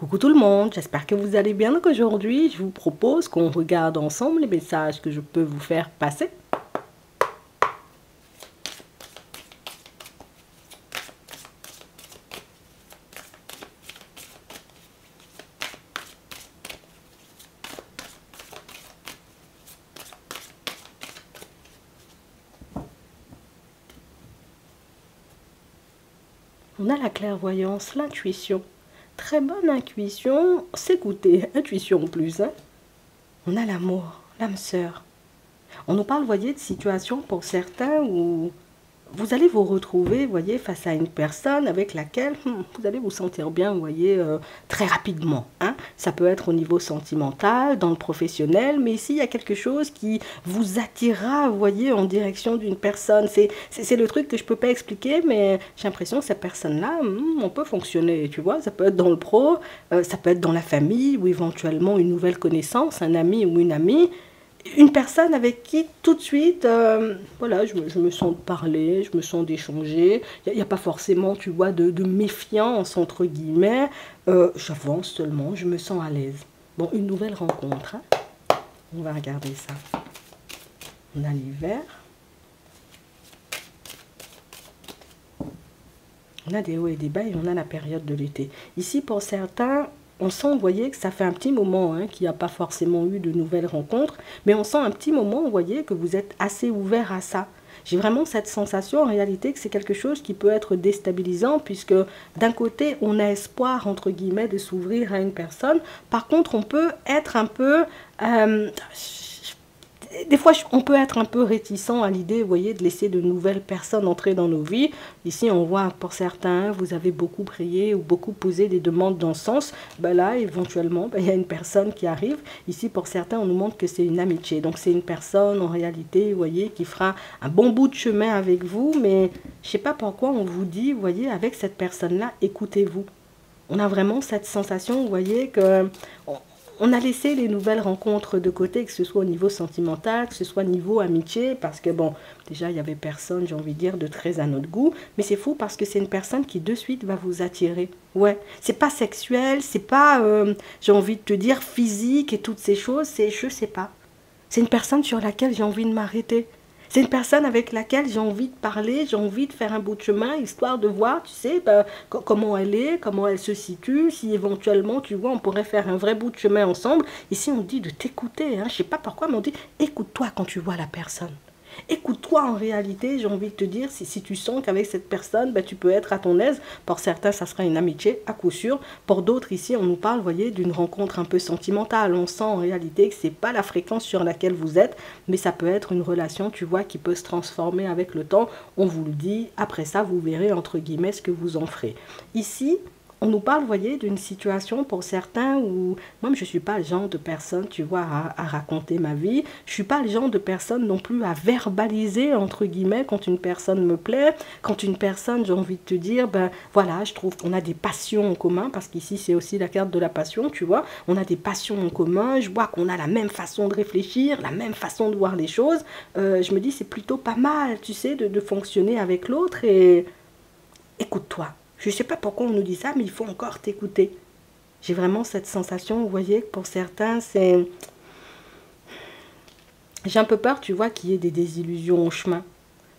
Coucou tout le monde, j'espère que vous allez bien. Donc aujourd'hui, je vous propose qu'on regarde ensemble les messages que je peux vous faire passer. On a la clairvoyance, l'intuition. Très bonne intuition, s'écouter, intuition en plus. On a l'amour, l'âme sœur. On nous parle, vous voyez, de situations pour certains où vous allez vous retrouver, vous voyez, face à une personne avec laquelle vous allez vous sentir bien, vous voyez, très rapidement. Ça peut être au niveau sentimental, dans le professionnel, mais ici, il y a quelque chose qui vous attirera, vous voyez, en direction d'une personne. C'est le truc que je ne peux pas expliquer, mais j'ai l'impression que cette personne-là, on peut fonctionner, tu vois. Ça peut être dans le pro, ça peut être dans la famille, ou éventuellement une nouvelle connaissance, un ami ou une amie. Une personne avec qui tout de suite, voilà, je me sens de parler, je me sens d'échanger. Il n'y a pas forcément, tu vois, de méfiance, entre guillemets. J'avance seulement, je me sens à l'aise. Bon, une nouvelle rencontre. On va regarder ça. On a l'hiver. On a des hauts et des bas et on a la période de l'été. Ici, pour certains, on sent, vous voyez, que ça fait un petit moment qu'il n'y a pas forcément eu de nouvelles rencontres, mais on sent un petit moment, vous voyez, que vous êtes assez ouvert à ça. J'ai vraiment cette sensation, en réalité, que c'est quelque chose qui peut être déstabilisant, puisque d'un côté, on a espoir, entre guillemets, de s'ouvrir à une personne. Par contre, on peut être un peu... des fois, on peut être un peu réticent à l'idée, vous voyez, de laisser de nouvelles personnes entrer dans nos vies. Ici, on voit, pour certains, vous avez beaucoup prié ou beaucoup posé des demandes dans ce sens. Ben là, éventuellement, il y a une personne qui arrive. Ici, pour certains, on nous montre que c'est une amitié. Donc, c'est une personne, en réalité, vous voyez, qui fera un bon bout de chemin avec vous. Mais je ne sais pas pourquoi on vous dit, vous voyez, avec cette personne-là, écoutez-vous. On a vraiment cette sensation, vous voyez, que... On a laissé les nouvelles rencontres de côté, que ce soit au niveau sentimental, que ce soit au niveau amitié, parce que bon, déjà il y avait personne, j'ai envie de dire, de très à notre goût, mais c'est fou parce que c'est une personne qui de suite va vous attirer. Ouais, c'est pas sexuel, c'est pas, j'ai envie de te dire, physique et toutes ces choses, c'est, je sais pas. C'est une personne sur laquelle j'ai envie de m'arrêter. C'est une personne avec laquelle j'ai envie de parler, j'ai envie de faire un bout de chemin, histoire de voir, tu sais, comment elle est, comment elle se situe, si éventuellement, tu vois, on pourrait faire un vrai bout de chemin ensemble. Ici, on dit de t'écouter, je ne sais pas pourquoi, mais on dit, écoute-toi quand tu vois la personne. Écoute-toi en réalité, j'ai envie de te dire, si tu sens qu'avec cette personne, tu peux être à ton aise. Pour certains, ça sera une amitié, à coup sûr. Pour d'autres, ici, on nous parle, vous voyez, d'une rencontre un peu sentimentale. On sent en réalité que ce n'est pas la fréquence sur laquelle vous êtes, mais ça peut être une relation, tu vois, qui peut se transformer avec le temps. On vous le dit, après ça, vous verrez, entre guillemets, ce que vous en ferez. Ici, on nous parle, vous voyez, d'une situation pour certains où, moi, je ne suis pas le genre de personne, tu vois, à raconter ma vie. Je ne suis pas le genre de personne non plus à verbaliser, entre guillemets, quand une personne me plaît. Quand une personne, j'ai envie de te dire, voilà, je trouve qu'on a des passions en commun, parce qu'ici, c'est aussi la carte de la passion, tu vois. On a des passions en commun, je vois qu'on a la même façon de réfléchir, la même façon de voir les choses. Je me dis, c'est plutôt pas mal, tu sais, de fonctionner avec l'autre et écoute-toi. Je ne sais pas pourquoi on nous dit ça, mais il faut encore t'écouter. J'ai vraiment cette sensation, vous voyez, que pour certains, c'est... J'ai un peu peur, tu vois, qu'il y ait des désillusions au chemin.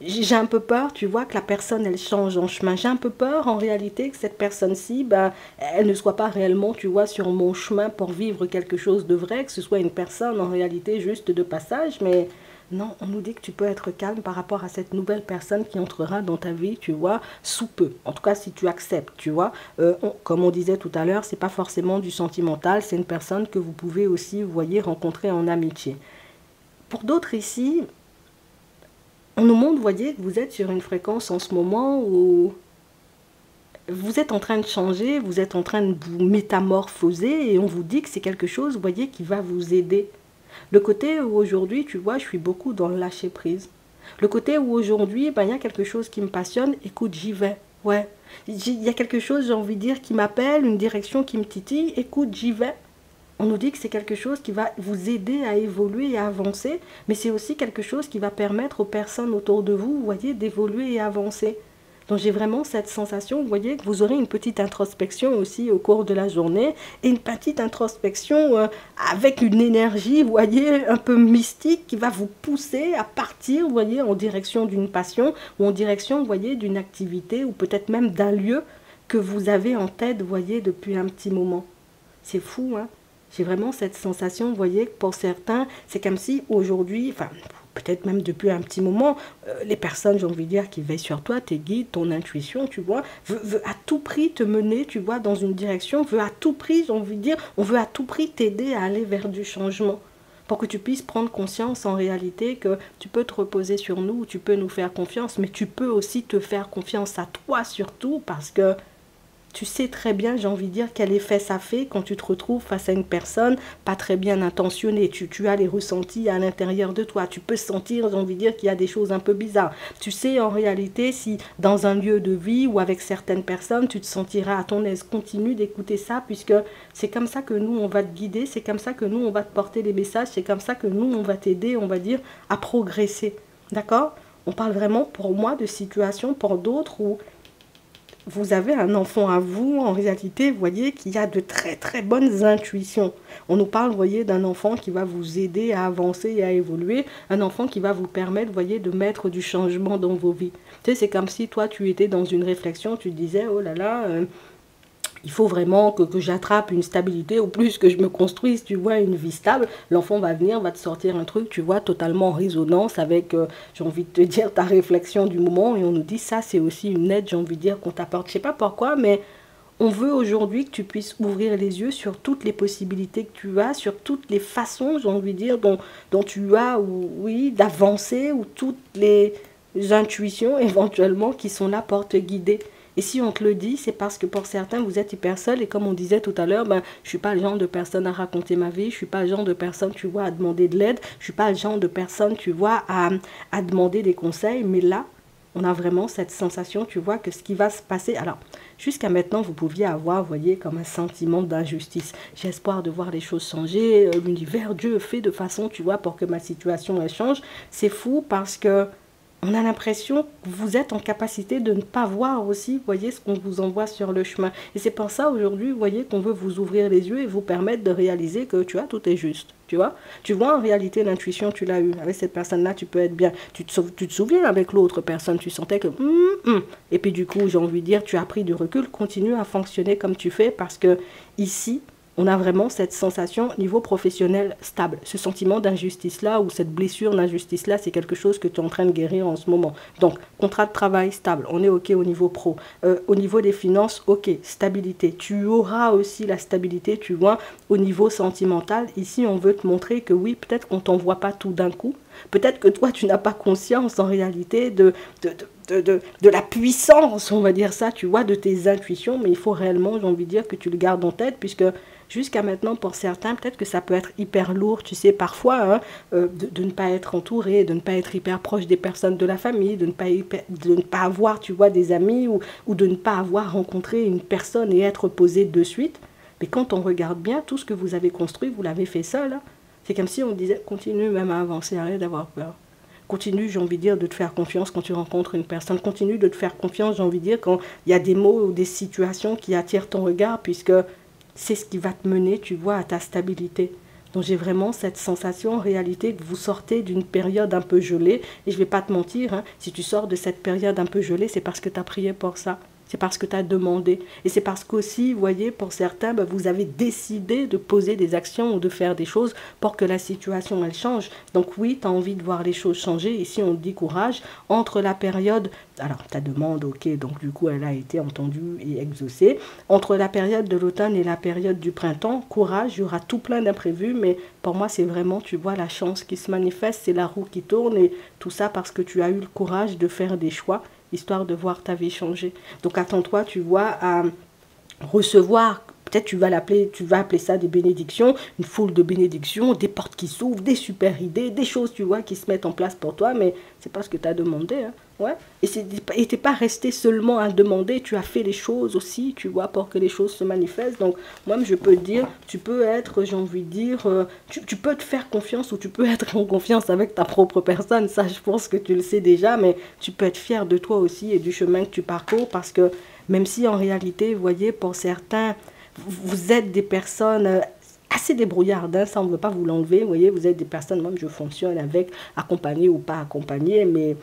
J'ai un peu peur, tu vois, que la personne, elle change en chemin. J'ai un peu peur, en réalité, que cette personne-ci, elle ne soit pas réellement, tu vois, sur mon chemin pour vivre quelque chose de vrai, que ce soit une personne, en réalité, juste de passage, mais... Non, on nous dit que tu peux être calme par rapport à cette nouvelle personne qui entrera dans ta vie, tu vois, sous peu. En tout cas, si tu acceptes, tu vois. Comme on disait tout à l'heure, c'est pas forcément du sentimental, c'est une personne que vous pouvez aussi, vous voyez, rencontrer en amitié. Pour d'autres ici, on nous montre, vous voyez, que vous êtes sur une fréquence en ce moment où vous êtes en train de changer, vous êtes en train de vous métamorphoser et on vous dit que c'est quelque chose, vous voyez, qui va vous aider. Le côté où aujourd'hui, tu vois, je suis beaucoup dans le lâcher prise. Le côté où aujourd'hui, il y a quelque chose qui me passionne, écoute, j'y vais. Ouais. Il y a quelque chose, j'ai envie de dire, qui m'appelle, une direction qui me titille, écoute, j'y vais. On nous dit que c'est quelque chose qui va vous aider à évoluer et à avancer, mais c'est aussi quelque chose qui va permettre aux personnes autour de vous, vous voyez, d'évoluer et avancer. Donc j'ai vraiment cette sensation, vous voyez, que vous aurez une petite introspection aussi au cours de la journée, et une petite introspection avec une énergie, vous voyez, un peu mystique qui va vous pousser à partir, vous voyez, en direction d'une passion ou en direction, vous voyez, d'une activité ou peut-être même d'un lieu que vous avez en tête, vous voyez, depuis un petit moment. C'est fou, hein? J'ai vraiment cette sensation, vous voyez, que pour certains, c'est comme si aujourd'hui, enfin, peut-être même depuis un petit moment, les personnes, j'ai envie de dire, qui veillent sur toi, tes guides, ton intuition, tu vois, veut à tout prix te mener, tu vois, dans une direction, veut à tout prix, j'ai envie de dire, on veut à tout prix t'aider à aller vers du changement. Pour que tu puisses prendre conscience en réalité que tu peux te reposer sur nous, tu peux nous faire confiance, mais tu peux aussi te faire confiance à toi surtout, parce que tu sais très bien, j'ai envie de dire, quel effet ça fait quand tu te retrouves face à une personne pas très bien intentionnée. Tu as les ressentis à l'intérieur de toi. Tu peux sentir, j'ai envie de dire, qu'il y a des choses un peu bizarres. Tu sais en réalité si dans un lieu de vie ou avec certaines personnes, tu te sentiras à ton aise. Continue d'écouter ça, puisque c'est comme ça que nous, on va te guider. C'est comme ça que nous, on va te porter les messages. C'est comme ça que nous, on va t'aider, on va dire, à progresser. D'accord? On parle vraiment, pour moi, de situations, pour d'autres, où vous avez un enfant à vous, en réalité, vous voyez, qui a de très très bonnes intuitions. On nous parle, vous voyez, d'un enfant qui va vous aider à avancer et à évoluer, un enfant qui va vous permettre, vous voyez, de mettre du changement dans vos vies. Tu sais, c'est comme si toi, tu étais dans une réflexion, tu te disais, oh là là, il faut vraiment que j'attrape une stabilité, ou plus que je me construise, tu vois, une vie stable. L'enfant va venir, va te sortir un truc, tu vois, totalement en résonance avec, j'ai envie de te dire, ta réflexion du moment. Et on nous dit, ça, c'est aussi une aide, j'ai envie de dire, qu'on t'apporte. Je sais pas pourquoi, mais on veut aujourd'hui que tu puisses ouvrir les yeux sur toutes les possibilités que tu as, sur toutes les façons, j'ai envie de dire, dont tu as, ou, oui, d'avancer, ou toutes les intuitions, éventuellement, qui sont là pour te guider. Et si on te le dit, c'est parce que pour certains, vous êtes hyper seul. Et comme on disait tout à l'heure, ben, je ne suis pas le genre de personne à raconter ma vie. Je ne suis pas le genre de personne, tu vois, à demander de l'aide. Je ne suis pas le genre de personne, tu vois, à demander des conseils. Mais là, on a vraiment cette sensation, tu vois, que ce qui va se passer... Alors, jusqu'à maintenant, vous pouviez avoir, vous voyez, comme un sentiment d'injustice. J'ai espoir de voir les choses changer. L'univers, Dieu fait de façon, tu vois, pour que ma situation, elle change. C'est fou parce que... on a l'impression que vous êtes en capacité de ne pas voir aussi, vous voyez, ce qu'on vous envoie sur le chemin. Et c'est pour ça, aujourd'hui, vous voyez, qu'on veut vous ouvrir les yeux et vous permettre de réaliser que, tu vois, tout est juste, tu vois. Tu vois, en réalité, l'intuition, tu l'as eue. Avec cette personne-là, tu peux être bien. Tu te souviens, avec l'autre personne, tu sentais que... Et puis, du coup, j'ai envie de dire, tu as pris du recul, continue à fonctionner comme tu fais, parce que ici... on a vraiment cette sensation niveau professionnel stable. Ce sentiment d'injustice-là ou cette blessure d'injustice-là, c'est quelque chose que tu es en train de guérir en ce moment. Donc, contrat de travail stable, on est OK au niveau pro. Au niveau des finances, OK, stabilité. Tu auras aussi la stabilité, tu vois, au niveau sentimental. Ici, on veut te montrer que oui, peut-être qu'on ne t'envoie pas tout d'un coup. Peut-être que toi, tu n'as pas conscience en réalité de la puissance, on va dire ça, tu vois, de tes intuitions. Mais il faut réellement, j'ai envie de dire, que tu le gardes en tête, puisque... jusqu'à maintenant, pour certains, peut-être que ça peut être hyper lourd, tu sais, parfois, hein, de ne pas être entouré, de ne pas être hyper proche des personnes de la famille, de ne pas avoir, tu vois, des amis ou de ne pas avoir rencontré une personne et être posé de suite. Mais quand on regarde bien, tout ce que vous avez construit, vous l'avez fait seul. Hein. C'est comme si on disait, continue même à avancer, arrête d'avoir peur. Continue, j'ai envie de dire, de te faire confiance quand tu rencontres une personne. Continue de te faire confiance, j'ai envie de dire, quand il y a des mots ou des situations qui attirent ton regard, puisque... c'est ce qui va te mener, tu vois, à ta stabilité. Donc j'ai vraiment cette sensation en réalité que vous sortez d'une période un peu gelée. Et je ne vais pas te mentir, hein, si tu sors de cette période un peu gelée, c'est parce que tu as prié pour ça. C'est parce que tu as demandé. Et c'est parce qu'aussi, vous voyez, pour certains, ben, vous avez décidé de poser des actions ou de faire des choses pour que la situation, elle change. Donc oui, tu as envie de voir les choses changer. Ici, on te dit courage. Entre la période... alors, ta demande, ok, donc du coup, elle a été entendue et exaucée. Entre la période de l'automne et la période du printemps, courage, il y aura tout plein d'imprévus. Mais pour moi, c'est vraiment, tu vois, la chance qui se manifeste. C'est la roue qui tourne et tout ça parce que tu as eu le courage de faire des choix, histoire de voir ta vie changer. Donc attends-toi, tu vois, à recevoir, peut-être tu vas appeler ça des bénédictions, une foule de bénédictions, des portes qui s'ouvrent, des super idées, des choses, tu vois, qui se mettent en place pour toi, mais c'est pas ce que tu as demandé. Hein. Ouais. Et t'es pas resté seulement à demander, tu as fait les choses aussi, tu vois, pour que les choses se manifestent. Donc, moi, je peux te dire, tu peux être, j'ai envie de dire, tu peux te faire confiance ou tu peux être en confiance avec ta propre personne. Ça, je pense que tu le sais déjà, mais tu peux être fier de toi aussi et du chemin que tu parcours parce que même si en réalité, vous voyez, pour certains, vous êtes des personnes assez débrouillardes, hein, ça on ne veut pas vous l'enlever, vous voyez, vous êtes des personnes, moi je fonctionne avec, accompagnées ou pas accompagnées, mais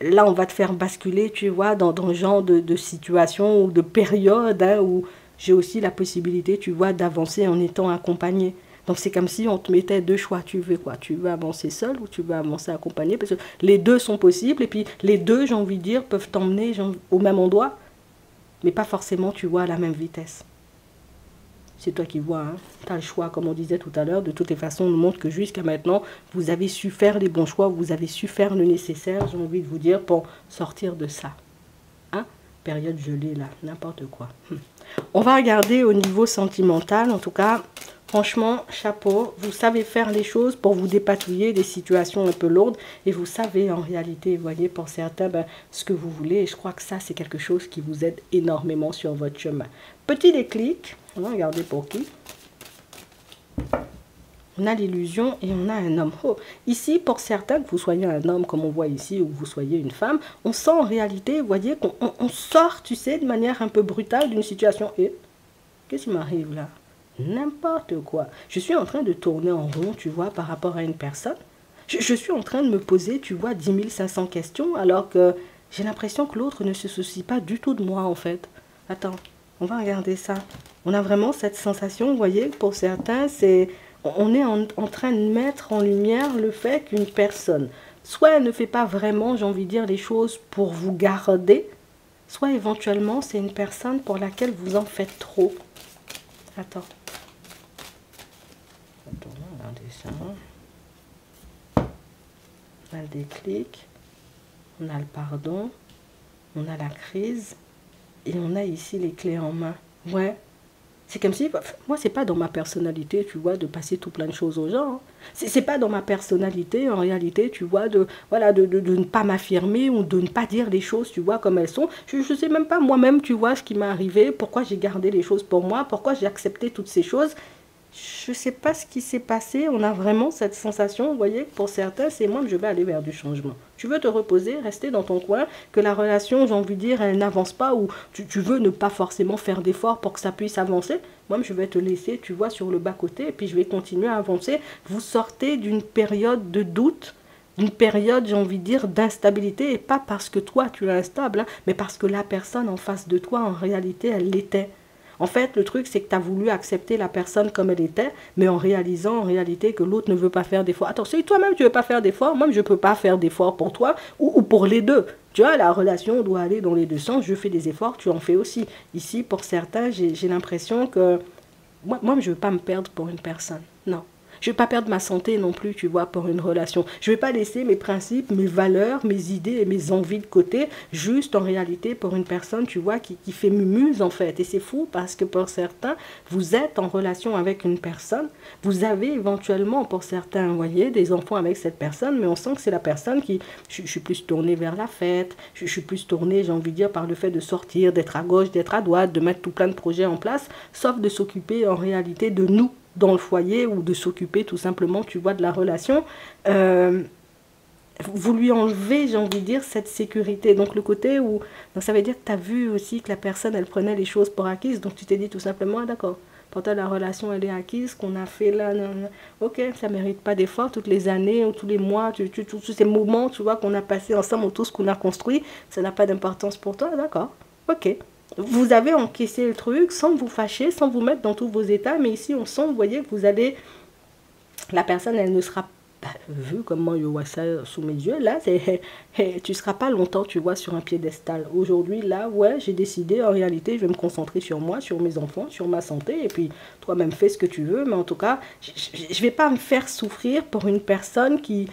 là, on va te faire basculer, tu vois, dans le genre de situation ou de période hein, où j'ai aussi la possibilité, tu vois, d'avancer en étant accompagné. Donc, c'est comme si on te mettait deux choix. Tu veux quoi? Tu veux avancer seul ou tu veux avancer accompagné? Parce que les deux sont possibles et puis les deux, j'ai envie de dire, peuvent t'emmener au même endroit, mais pas forcément, tu vois, à la même vitesse. C'est toi qui vois, hein. Tu as le choix, comme on disait tout à l'heure. De toutes les façons, on nous montre que jusqu'à maintenant, vous avez su faire les bons choix, vous avez su faire le nécessaire, j'ai envie de vous dire, pour sortir de ça. Hein? Période gelée, là, n'importe quoi. On va regarder au niveau sentimental, en tout cas, franchement, chapeau. Vous savez faire les choses pour vous dépatouiller des situations un peu lourdes. Et vous savez, en réalité, vous voyez, pour certains, ben, ce que vous voulez. Et je crois que ça, c'est quelque chose qui vous aide énormément sur votre chemin. Petit déclic. On va regarder pour qui. On a l'illusion et on a un homme. Oh, ici, pour certains, que vous soyez un homme comme on voit ici ou que vous soyez une femme, on sent en réalité, vous voyez, qu'on sort, tu sais, de manière un peu brutale d'une situation. Et qu'est-ce qui m'arrive là? N'importe quoi. Je suis en train de tourner en rond, tu vois, par rapport à une personne. Je suis en train de me poser, tu vois, 10 500 questions alors que j'ai l'impression que l'autre ne se soucie pas du tout de moi, en fait. Attends, on va regarder ça. On a vraiment cette sensation, vous voyez, pour certains, c'est... On est en train de mettre en lumière le fait qu'une personne, soit elle ne fait pas vraiment, j'ai envie de dire, les choses pour vous garder, soit éventuellement, c'est une personne pour laquelle vous en faites trop. Attends. Attends, on va regarder ça. On a le déclic, on a le pardon, on a la crise, et on a ici les clés en main. Ouais. C'est comme si, moi, c'est pas dans ma personnalité, tu vois, de passer tout plein de choses aux gens. Hein. C'est pas dans ma personnalité, en réalité, tu vois, voilà, de ne pas m'affirmer ou de ne pas dire les choses, tu vois, comme elles sont. Je sais même pas moi-même, tu vois, ce qui m'est arrivé, pourquoi j'ai gardé les choses pour moi, pourquoi j'ai accepté toutes ces choses. Je sais pas ce qui s'est passé, on a vraiment cette sensation, vous voyez, pour certains, c'est moi, je vais aller vers du changement. Tu veux te reposer, rester dans ton coin, que la relation, j'ai envie de dire, elle n'avance pas, ou tu veux ne pas forcément faire d'efforts pour que ça puisse avancer. Moi, je vais te laisser, tu vois, sur le bas-côté, et puis je vais continuer à avancer. Vous sortez d'une période de doute, d'une période, j'ai envie de dire, d'instabilité, et pas parce que toi, tu es instable, hein, mais parce que la personne en face de toi, en réalité, elle l'était. En fait, le truc, c'est que tu as voulu accepter la personne comme elle était, mais en réalisant en réalité que l'autre ne veut pas faire d'efforts. Attends, si toi-même tu ne veux pas faire d'efforts, moi je ne peux pas faire d'efforts pour toi ou pour les deux. Tu vois, la relation doit aller dans les deux sens. Je fais des efforts, tu en fais aussi. Ici, pour certains, j'ai l'impression que moi je ne veux pas me perdre pour une personne. Non. Je ne vais pas perdre ma santé non plus, tu vois, pour une relation. Je ne vais pas laisser mes principes, mes valeurs, mes idées et mes envies de côté, juste en réalité pour une personne, tu vois, qui fait mumuse en fait. Et c'est fou parce que pour certains, vous êtes en relation avec une personne, vous avez éventuellement, pour certains, vous voyez, des enfants avec cette personne, mais on sent que c'est la personne qui... Je suis plus tournée vers la fête, je suis plus tournée, j'ai envie de dire, par le fait de sortir, d'être à gauche, d'être à droite, de mettre tout plein de projets en place, sauf de s'occuper en réalité de nous, dans le foyer ou de s'occuper tout simplement, tu vois, de la relation, vous lui enlevez, j'ai envie de dire, cette sécurité. Donc le côté où, donc ça veut dire que tu as vu aussi que la personne, elle prenait les choses pour acquises, donc tu t'es dit tout simplement, ah, d'accord, pour toi la relation, elle est acquise, qu'on a fait là, non, non, ok, ça ne mérite pas d'effort, toutes les années ou tous les mois, tous ces moments, tu vois, qu'on a passé ensemble, ou tout ce qu'on a construit, ça n'a pas d'importance pour toi, d'accord, ok. Vous avez encaissé le truc sans vous fâcher, sans vous mettre dans tous vos états. Mais ici, on sent, vous voyez, que vous allez... La personne, elle ne sera pas vue comme moi, je vois ça sous mes yeux. Là, tu ne seras pas longtemps, tu vois, sur un piédestal. Aujourd'hui, là, ouais, j'ai décidé, en réalité, je vais me concentrer sur moi, sur mes enfants, sur ma santé. Et puis, toi-même, fais ce que tu veux. Mais en tout cas, je ne vais pas me faire souffrir pour une personne qui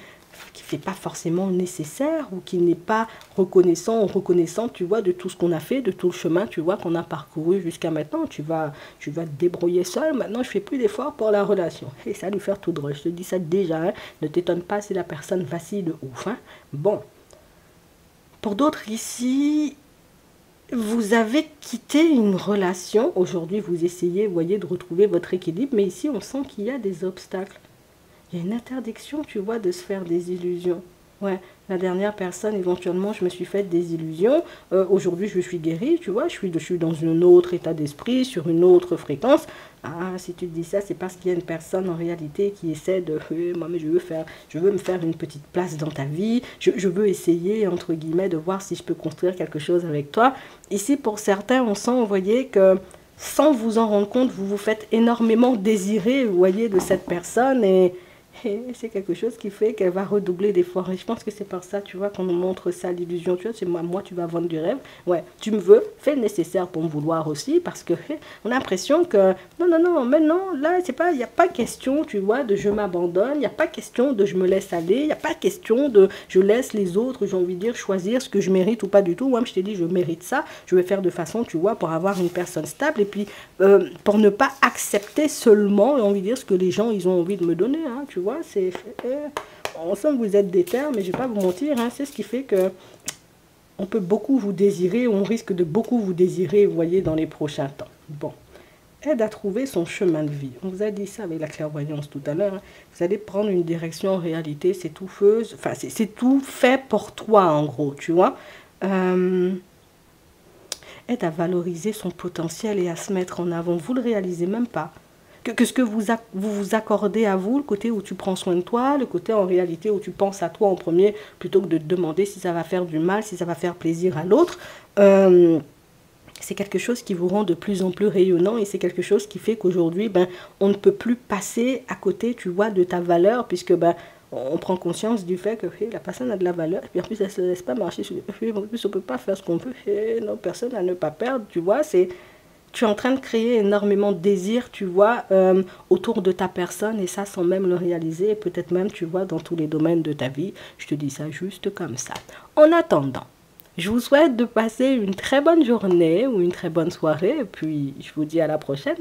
fait pas forcément nécessaire ou qui n'est pas reconnaissant ou reconnaissante, tu vois, de tout ce qu'on a fait, de tout le chemin, tu vois, qu'on a parcouru jusqu'à maintenant. Tu vas te débrouiller seul. Maintenant, je fais plus d'efforts pour la relation. Et ça lui faire tout drôle. Je te dis ça déjà. Hein. Ne t'étonne pas si la personne vacille de ouf. Hein. Bon. Pour d'autres ici, vous avez quitté une relation. Aujourd'hui, vous essayez, vous voyez, de retrouver votre équilibre. Mais ici, on sent qu'il y a des obstacles. Il y a une interdiction, tu vois, de se faire des illusions. Ouais, la dernière personne, éventuellement, je me suis fait des illusions. Aujourd'hui, je suis guérie, tu vois, je suis dans un autre état d'esprit, sur une autre fréquence. Ah, si tu te dis ça, c'est parce qu'il y a une personne en réalité qui essaie de, moi, mais je veux me faire une petite place dans ta vie. Je veux essayer, entre guillemets, de voir si je peux construire quelque chose avec toi. Ici, pour certains, on sent, vous voyez, que sans vous en rendre compte, vous vous faites énormément désirer, vous voyez, de cette personne et c'est quelque chose qui fait qu'elle va redoubler d'efforts. Et je pense que c'est par ça, tu vois, qu'on nous montre ça, l'illusion. Tu vois, c'est moi, tu vas vendre du rêve. Ouais, tu me veux, fais le nécessaire pour me vouloir aussi, parce que on a l'impression que, non, maintenant, là, c'est pas, il n'y a pas question, tu vois, de je m'abandonne, il n'y a pas question de je me laisse aller, il n'y a pas question de je laisse les autres, j'ai envie de dire, choisir ce que je mérite ou pas du tout. Moi, je t'ai dit, je mérite ça, je vais faire de façon, tu vois, pour avoir une personne stable, et puis pour ne pas accepter seulement, j'ai envie de dire, ce que les gens, ils ont envie de me donner, hein, tu vois. On sent que vous êtes déter, mais je ne vais pas vous mentir, hein, c'est ce qui fait que on peut beaucoup vous désirer, on risque de beaucoup vous désirer, vous voyez, dans les prochains temps. Bon, aide à trouver son chemin de vie. On vous a dit ça avec la clairvoyance tout à l'heure. Hein. Vous allez prendre une direction en réalité, c'est tout feu, enfin c'est tout fait pour toi en gros, tu vois. Aide à valoriser son potentiel et à se mettre en avant. Vous ne le réalisez même pas. Que ce que vous accordez à vous, le côté où tu prends soin de toi, le côté en réalité où tu penses à toi en premier, plutôt que de te demander si ça va faire du mal, si ça va faire plaisir à l'autre, c'est quelque chose qui vous rend de plus en plus rayonnant et c'est quelque chose qui fait qu'aujourd'hui, on ne peut plus passer à côté, tu vois, de ta valeur, puisque on prend conscience du fait que la personne a de la valeur et puis en plus elle ne se laisse pas marcher sur les pieds, en plus on ne peut pas faire ce qu'on veut, non, personne à ne pas perdre, tu vois, tu es en train de créer énormément de désir, tu vois, autour de ta personne et ça sans même le réaliser et peut-être même, tu vois, dans tous les domaines de ta vie. Je te dis ça juste comme ça. En attendant, je vous souhaite de passer une très bonne journée ou une très bonne soirée et puis je vous dis à la prochaine.